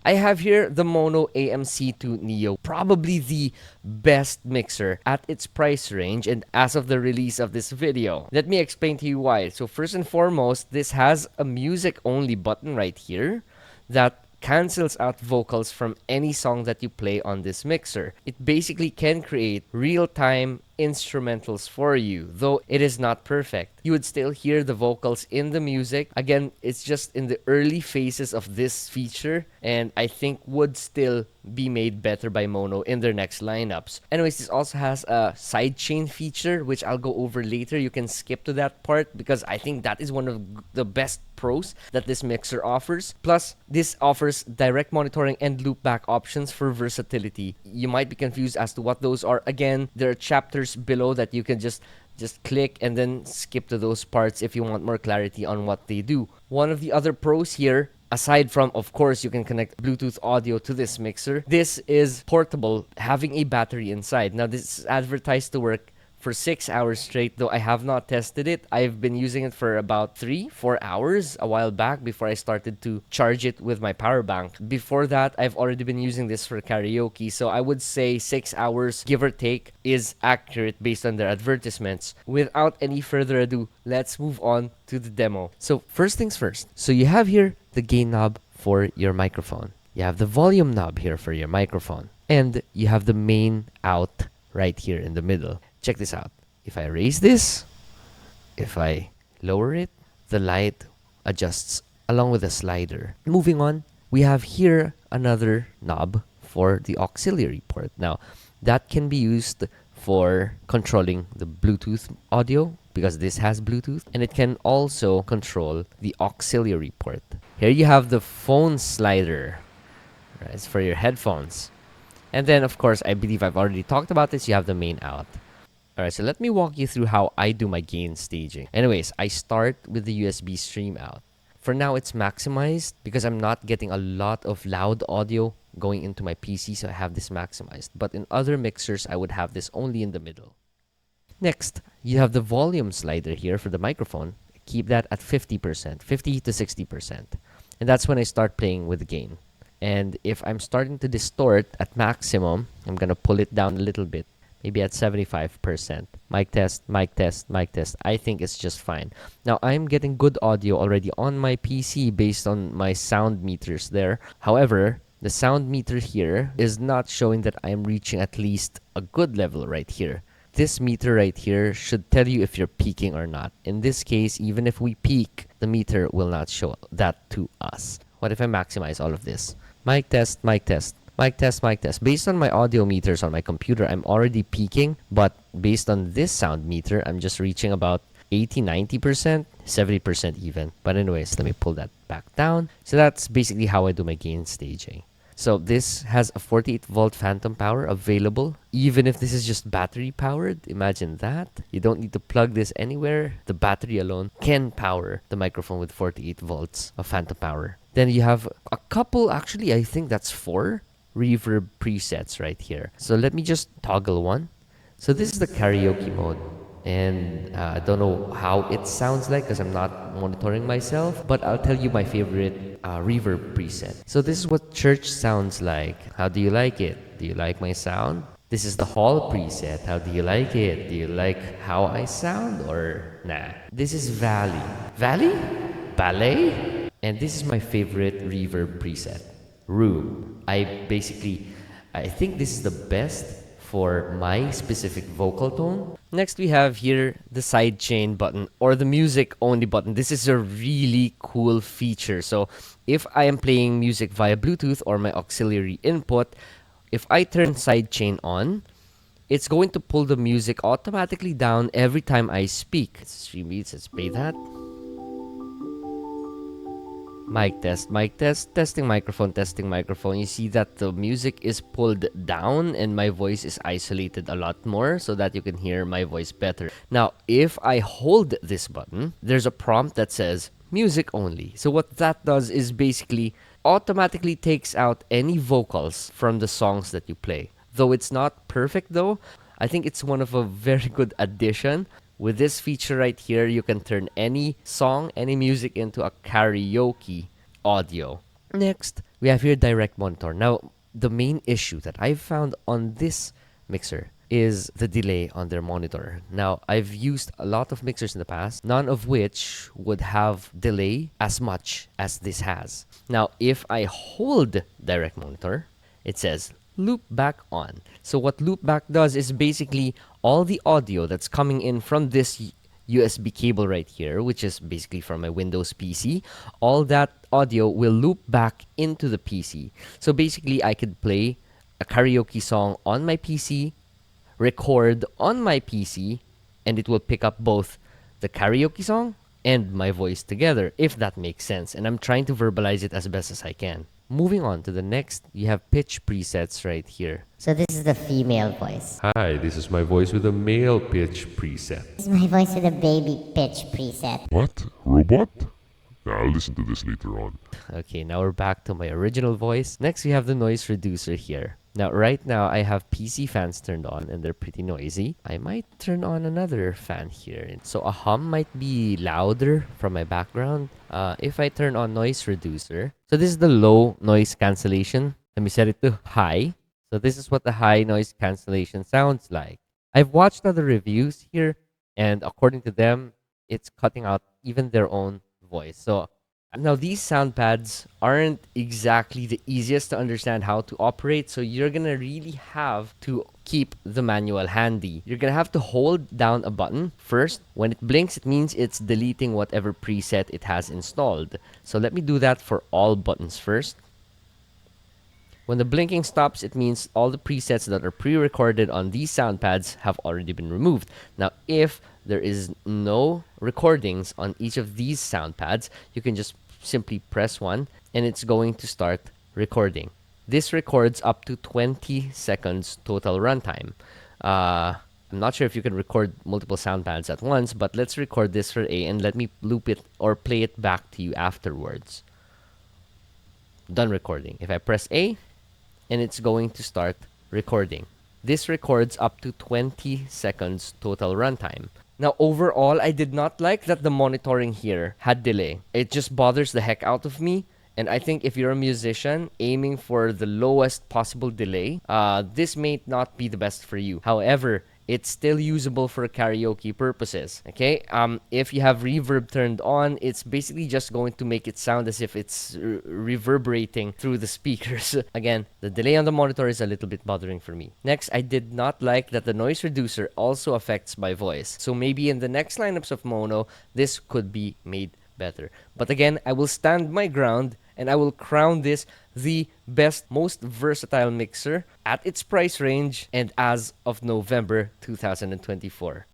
I have here the Maono AMC2 NEO, probably the best mixer at its price range and as of the release of this video. Let me explain to you why. So first and foremost, this has a music only button right here that cancels out vocals from any song that you play on this mixer. It basically can create real-time instrumentals for you, though it is not perfect. You would still hear the vocals in the music. Again, it's just in the early phases of this feature, and I think would still be made better by Maono in their next lineups. Anyways, this also has a sidechain feature, which I'll go over later. You can skip to that part because I think that is one of the best pros that this mixer offers. Plus, this offers direct monitoring and loopback options for versatility. You might be confused as to what those are. Again, there are chapters below that you can just click and then skip to those parts if you want more clarity on what they do. One of the other pros here, aside from, of course, you can connect Bluetooth audio to this mixer, this is portable, having a battery inside. Now, this is advertised to work for 6 hours straight, though I have not tested it. I've been using it for about 3-4 hours a while back before I started to charge it with my power bank. Before that, I've already been using this for karaoke, so I would say 6 hours, give or take, is accurate based on their advertisements. Without any further ado, let's move on to the demo. So first things first. So you have here the gain knob for your microphone. You have the volume knob here for your microphone. And you have the main out right here in the middle. Check this out. If I raise this, if I lower it, the light adjusts along with a slider. Moving on, we have here another knob for the auxiliary port. Now, that can be used for controlling the Bluetooth audio because this has Bluetooth, and it can also control the auxiliary port. Here you have the phone slider. Right, it's for your headphones. And then, of course, I believe I've already talked about this. You have the main out. Alright, so let me walk you through how I do my gain staging. Anyways, I start with the USB stream out. For now, it's maximized because I'm not getting a lot of loud audio going into my PC, so I have this maximized. But in other mixers, I would have this only in the middle. Next, you have the volume slider here for the microphone. Keep that at 50%, 50 to 60%. And that's when I start playing with gain. And if I'm starting to distort at maximum, I'm going to pull it down a little bit. Maybe at 75%. Mic test, mic test, mic test. I think it's just fine. Now, I'm getting good audio already on my PC based on my sound meters there. However, the sound meter here is not showing that I'm reaching at least a good level right here. This meter right here should tell you if you're peaking or not. In this case, even if we peak, the meter will not show that to us. What if I maximize all of this? Mic test, mic test. Mic test, mic test. Based on my audio meters on my computer, I'm already peaking, but based on this sound meter, I'm just reaching about 80, 90%, 70% even. But anyways, let me pull that back down. So that's basically how I do my gain staging. So this has a 48 volt phantom power available, even if this is just battery powered. Imagine that. You don't need to plug this anywhere. The battery alone can power the microphone with 48 volts of phantom power. Then you have a couple, actually, I think that's 4 reverb presets right here. So let me just toggle one. So this is the karaoke mode. And I don't know how it sounds like because I'm not monitoring myself, but I'll tell you my favorite reverb preset. So this is what church sounds like. How do you like it? Do you like my sound? This is the hall preset. How do you like it? Do you like how I sound or nah? This is valley. Valley? Ballet? And this is my favorite reverb preset. Room. I think this is the best for my specific vocal tone. Next, we have here the sidechain button or the music only button. This is a really cool feature. So if I am playing music via Bluetooth or my auxiliary input, if I turn sidechain on, it's going to pull the music automatically down every time I speak. Stream beats, let's play that. Mic test, testing microphone. You see that the music is pulled down and my voice is isolated a lot more so that you can hear my voice better. Now, if I hold this button, there's a prompt that says music only. So what that does is basically automatically takes out any vocals from the songs that you play. Though it's not perfect though, I think it's one of a very good addition. With this feature right here, you can turn any song, any music into a karaoke audio. Next, we have here direct monitor. Now, the main issue that I've found on this mixer is the delay on their monitor. Now, I've used a lot of mixers in the past, none of which would have delay as much as this has. Now, if I hold direct monitor, it says loop back on. So what loop back does is basically all the audio that's coming in from this USB cable right here, which is basically from my Windows PC, all that audio will loop back into the PC. So basically, I could play a karaoke song on my PC, record on my PC, and it will pick up both the karaoke song and my voice together, if that makes sense. And I'm trying to verbalize it as best as I can. Moving on to the next, you have pitch presets right here. So this is the female voice. Hi, this is my voice with a male pitch preset. This is my voice with a baby pitch preset. What? Robot? I'll listen to this later on. Okay, now we're back to my original voice. Next, we have the noise reducer here. Now, right now, I have PC fans turned on and they're pretty noisy. I might turn on another fan here. So a hum might be louder from my background. If I turn on noise reducer. So this is the low noise cancellation. Let me set it to high. So this is what the high noise cancellation sounds like. I've watched other reviews here, and according to them, it's cutting out even their own voice. So now these sound pads aren't exactly the easiest to understand how to operate, so you're gonna really have to keep the manual handy. You're gonna have to hold down a button first. When it blinks, it means it's deleting whatever preset it has installed. So let me do that for all buttons first. When the blinking stops, it means all the presets that are pre-recorded on these sound pads have already been removed. Now, if there is no recordings on each of these sound pads, you can just simply press one and it's going to start recording. This records up to 20 seconds total runtime. I'm not sure if you can record multiple sound pads at once, but let's record this for A and let me loop it or play it back to you afterwards. Done recording. If I press A, and it's going to start recording. This records up to 20 seconds total runtime. Now, overall, I did not like that the monitoring here had delay. It just bothers the heck out of me. And I think if you're a musician aiming for the lowest possible delay, this may not be the best for you. However, it's still usable for karaoke purposes, okay? If you have reverb turned on, it's basically just going to make it sound as if it's reverberating through the speakers. Again, the delay on the monitor is a little bit bothering for me. Next, I did not like that the noise reducer also affects my voice. So maybe in the next lineups of Maono, this could be made better. But again, I will stand my ground and I will crown this the best, most versatile mixer at its price range and as of November 2024.